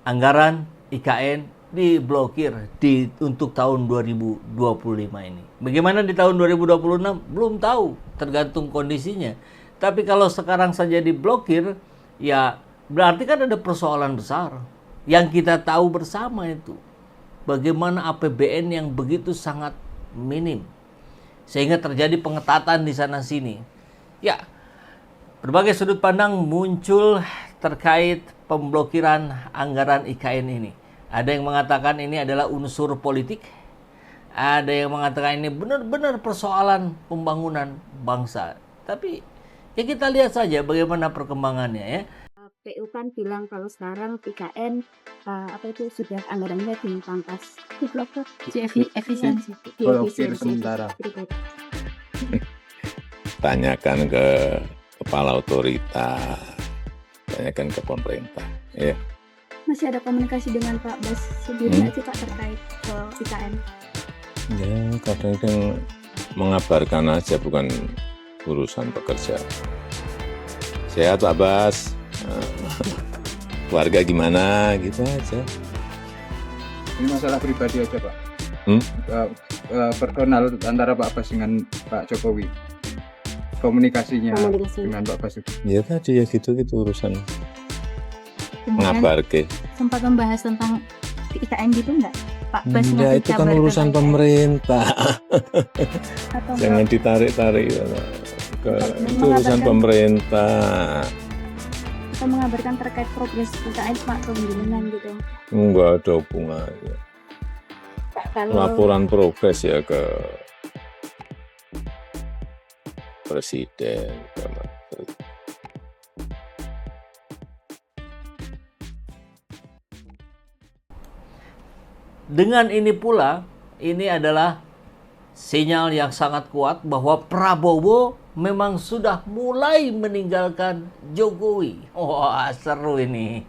anggaran IKN diblokir untuk tahun 2025 ini. Bagaimana di tahun 2026? Belum tahu, tergantung kondisinya. Tapi kalau sekarang saja diblokir, ya berarti kan ada persoalan besar yang kita tahu bersama itu. Bagaimana APBN yang begitu sangat minim, sehingga terjadi pengetatan di sana sini. Ya, berbagai sudut pandang muncul terkait pemblokiran anggaran IKN ini. Ada yang mengatakan ini adalah unsur politik. Ada yang mengatakan ini benar-benar persoalan pembangunan bangsa. Tapi ya kita lihat saja bagaimana perkembangannya ya. PU kan bilang kalau sekarang IKN sudah anggarannya dipangkas, diblokir, efisiensi, blokir sementara. Tanyakan ke kepala otorita, tanyakan ke pemerintah. Ya. Masih ada komunikasi dengan Pak Bas sendiri nggak sih Pak terkait ke IKN? Ya kadang-kadang mengabarkan aja, bukan urusan pekerja. Sehat Pak Bas, keluarga gimana gitu aja. Ini masalah pribadi aja Pak. Personal antara Pak Bas dengan Pak Jokowi, komunikasinya dengan Pak Bas itu. Ya tadi ya gitu urusan ngabar ke. Sempat membahas tentang IKN gitu nggak Pak Bas? Ya itu kan urusan pemerintah. Jangan ditarik-tarik itu urusan pemerintah. Kita mengabarkan terkait progres IKN Pak pembangunan gitu. Enggak ada hubungannya. Laporan progres ya ke presiden, ke menteri. Dengan ini pula, ini adalah sinyal yang sangat kuat bahwa Prabowo memang sudah mulai meninggalkan Jokowi. Wah, seru ini.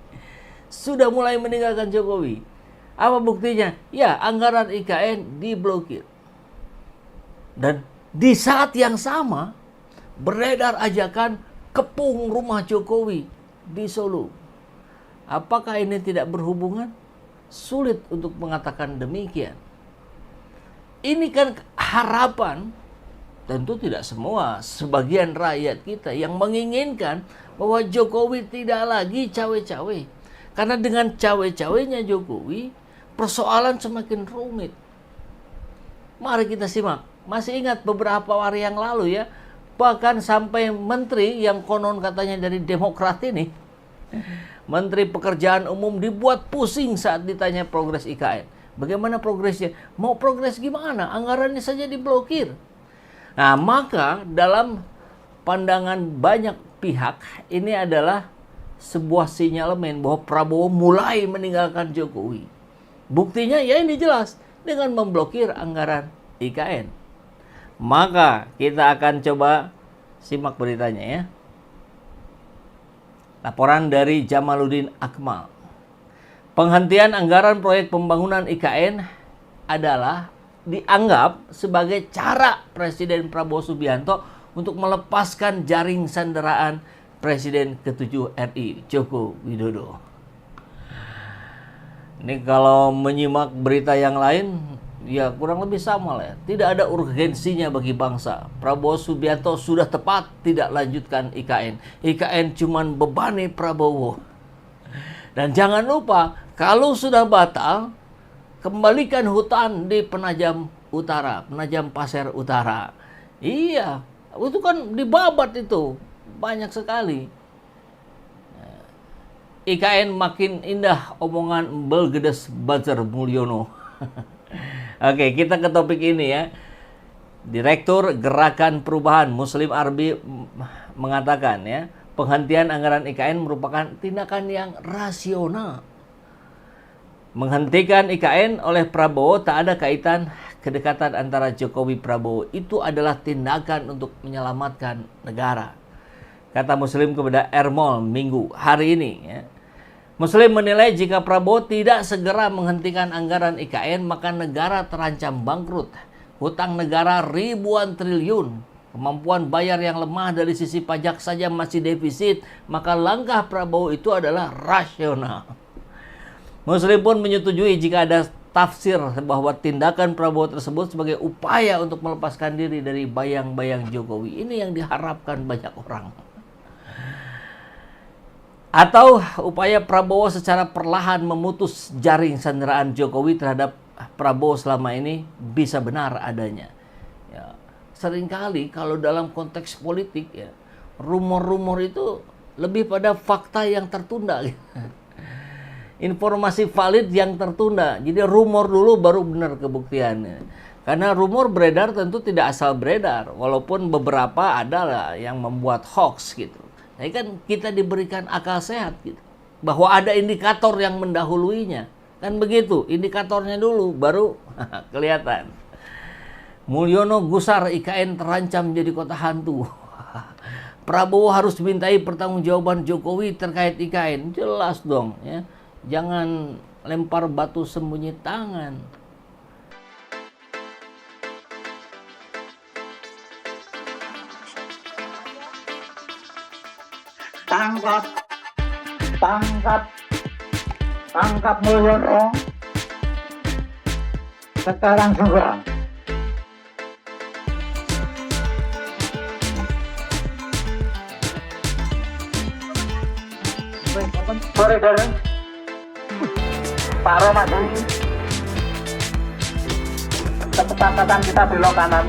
Sudah mulai meninggalkan Jokowi. Apa buktinya? Ya, anggaran IKN diblokir. Dan di saat yang sama, beredar ajakan kepung rumah Jokowi di Solo. Apakah ini tidak berhubungan? Sulit untuk mengatakan demikian. Ini kan harapan, tentu tidak semua, sebagian rakyat kita yang menginginkan bahwa Jokowi tidak lagi cawe-cawe. Karena dengan cawe-cawenya Jokowi, persoalan semakin rumit. Mari kita simak. Masih ingat beberapa hari yang lalu ya, bahkan sampai menteri yang konon katanya dari Demokrat ini, Menteri Pekerjaan Umum dibuat pusing saat ditanya progres IKN. Bagaimana progresnya? Mau progres gimana? Anggarannya saja diblokir. Nah, maka dalam pandangan banyak pihak, ini adalah sebuah sinyalemen bahwa Prabowo mulai meninggalkan Jokowi. Buktinya ya ini jelas, dengan memblokir anggaran IKN. Maka kita akan coba simak beritanya ya. Laporan dari Jamaluddin Akmal. Penghentian anggaran proyek pembangunan IKN adalah dianggap sebagai cara Presiden Prabowo Subianto untuk melepaskan jaring sanderaan Presiden ke-7 RI, Joko Widodo. Ini kalau menyimak berita yang lain, ya kurang lebih sama lah ya. Tidak ada urgensinya bagi bangsa. Prabowo Subianto sudah tepat tidak lanjutkan IKN. IKN cuman bebani Prabowo. Dan jangan lupa, kalau sudah batal, kembalikan hutan di Penajam Utara, Penajam Pasir Utara. Iya, itu kan dibabat itu. Banyak sekali. IKN makin indah omongan Belgedes Badzer Mulyono. Oke, kita ke topik ini ya. Direktur Gerakan Perubahan Muslim Arbi mengatakan ya, penghentian anggaran IKN merupakan tindakan yang rasional. Menghentikan IKN oleh Prabowo tak ada kaitan kedekatan antara Jokowi Prabowo. Itu adalah tindakan untuk menyelamatkan negara. Kata Muslim kepada Ermol Minggu hari ini ya. Muslim menilai jika Prabowo tidak segera menghentikan anggaran IKN, maka negara terancam bangkrut. Hutang negara ribuan triliun. Kemampuan bayar yang lemah dari sisi pajak saja masih defisit. Maka langkah Prabowo itu adalah rasional. Muslim pun menyetujui jika ada tafsir bahwa tindakan Prabowo tersebut sebagai upaya untuk melepaskan diri dari bayang-bayang Jokowi. Ini yang diharapkan banyak orang. Atau upaya Prabowo secara perlahan memutus jaring sanderaan Jokowi terhadap Prabowo selama ini bisa benar adanya. Ya, seringkali kalau dalam konteks politik ya, rumor-rumor itu lebih pada fakta yang tertunda. Informasi valid yang tertunda. Jadi rumor dulu baru benar kebuktiannya. Karena rumor beredar tentu tidak asal beredar. Walaupun beberapa adalah yang membuat hoax gitu. Tapi kan kita diberikan akal sehat gitu. Bahwa ada indikator yang mendahuluinya. Kan begitu. Indikatornya dulu baru kelihatan. Mulyono gusar IKN terancam jadi kota hantu. Prabowo harus dimintai pertanggungjawaban Jokowi terkait IKN. Jelas dong ya. Jangan lempar batu sembunyi tangan. Tangkap, tangkap, tangkap Mulyono. Sekarang juga. Sore dari Pak Romadi, kesepakatan kita belok kanan.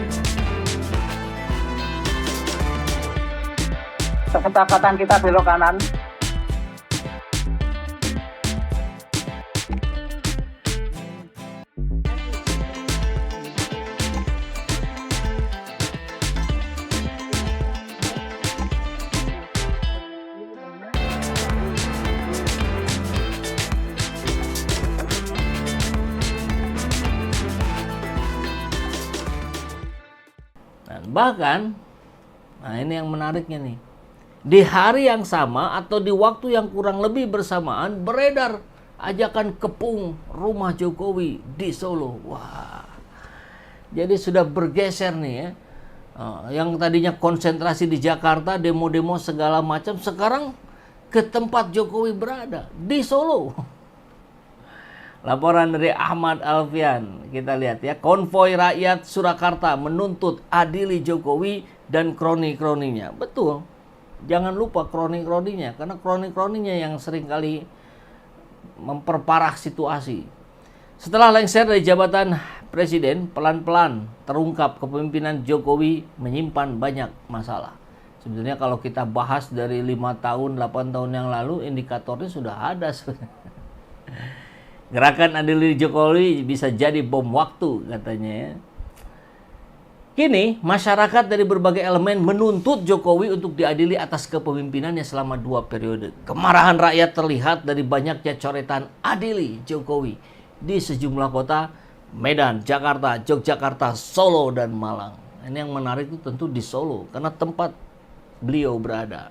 Kesepakatan kita belok kanan. Bahkan, nah ini yang menariknya nih. Di hari yang sama atau di waktu yang kurang lebih bersamaan beredar ajakan kepung rumah Jokowi di Solo. Wah. Jadi sudah bergeser nih ya. Yang tadinya konsentrasi di Jakarta, demo-demo segala macam, sekarang ke tempat Jokowi berada di Solo. Laporan dari Ahmad Alfian, kita lihat ya, konvoi rakyat Surakarta menuntut adili Jokowi dan kroni-kroninya. Betul, jangan lupa kroni-kroninya, karena kroni-kroninya yang seringkali memperparah situasi. Setelah lengser dari jabatan presiden, pelan-pelan terungkap kepemimpinan Jokowi menyimpan banyak masalah. Sebetulnya kalau kita bahas dari 5 tahun, 8 tahun yang lalu, indikatornya sudah ada sebenarnya. Gerakan adili Jokowi bisa jadi bom waktu katanya ya. Kini masyarakat dari berbagai elemen menuntut Jokowi untuk diadili atas kepemimpinannya selama 2 periode. Kemarahan rakyat terlihat dari banyaknya coretan adili Jokowi di sejumlah kota, Medan, Jakarta, Yogyakarta, Solo, dan Malang. Ini yang menarik itu tentu di Solo karena tempat beliau berada.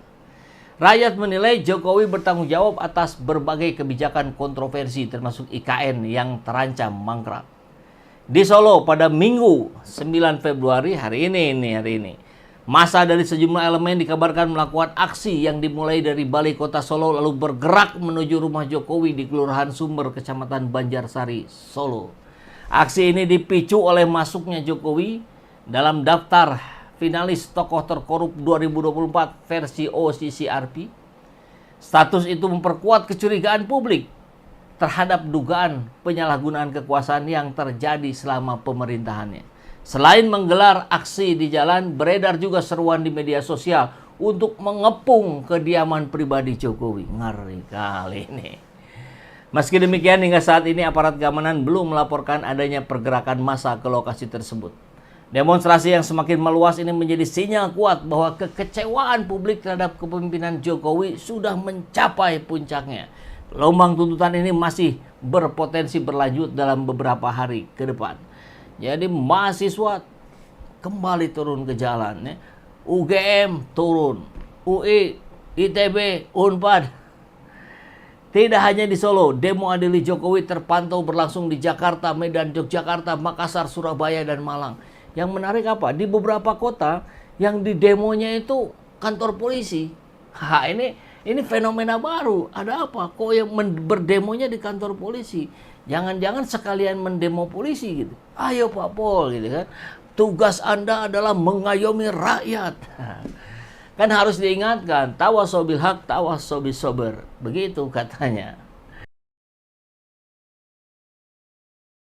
Rakyat menilai Jokowi bertanggung jawab atas berbagai kebijakan kontroversi termasuk IKN yang terancam mangkrak. Di Solo pada Minggu 9 Februari hari ini, massa dari sejumlah elemen dikabarkan melakukan aksi yang dimulai dari balai kota Solo lalu bergerak menuju rumah Jokowi di Kelurahan Sumber, Kecamatan Banjarsari, Solo. Aksi ini dipicu oleh masuknya Jokowi dalam daftar finalis tokoh terkorup 2024 versi OCCRP. Status itu memperkuat kecurigaan publik terhadap dugaan penyalahgunaan kekuasaan yang terjadi selama pemerintahannya. Selain menggelar aksi di jalan, beredar juga seruan di media sosial untuk mengepung kediaman pribadi Jokowi. Ngeri kali ini. Meski demikian, hingga saat ini aparat keamanan belum melaporkan adanya pergerakan massa ke lokasi tersebut. Demonstrasi yang semakin meluas ini menjadi sinyal kuat bahwa kekecewaan publik terhadap kepemimpinan Jokowi sudah mencapai puncaknya. Gelombang tuntutan ini masih berpotensi berlanjut dalam beberapa hari ke depan. Jadi mahasiswa kembali turun ke jalan. Ya. UGM turun, UI, ITB, UNPAD. Tidak hanya di Solo, demo adili Jokowi terpantau berlangsung di Jakarta, Medan, Yogyakarta, Makassar, Surabaya, dan Malang. Yang menarik apa? Di beberapa kota yang di demonya itu kantor polisi. Ini Ini fenomena baru. Ada apa? Kok yang berdemonya di kantor polisi? Jangan-jangan sekalian mendemo polisi gitu. Ayo Pak Pol gitu kan. Tugas Anda adalah mengayomi rakyat. Kan harus diingatkan, tawasobil haq, tawasobil sober. Begitu katanya.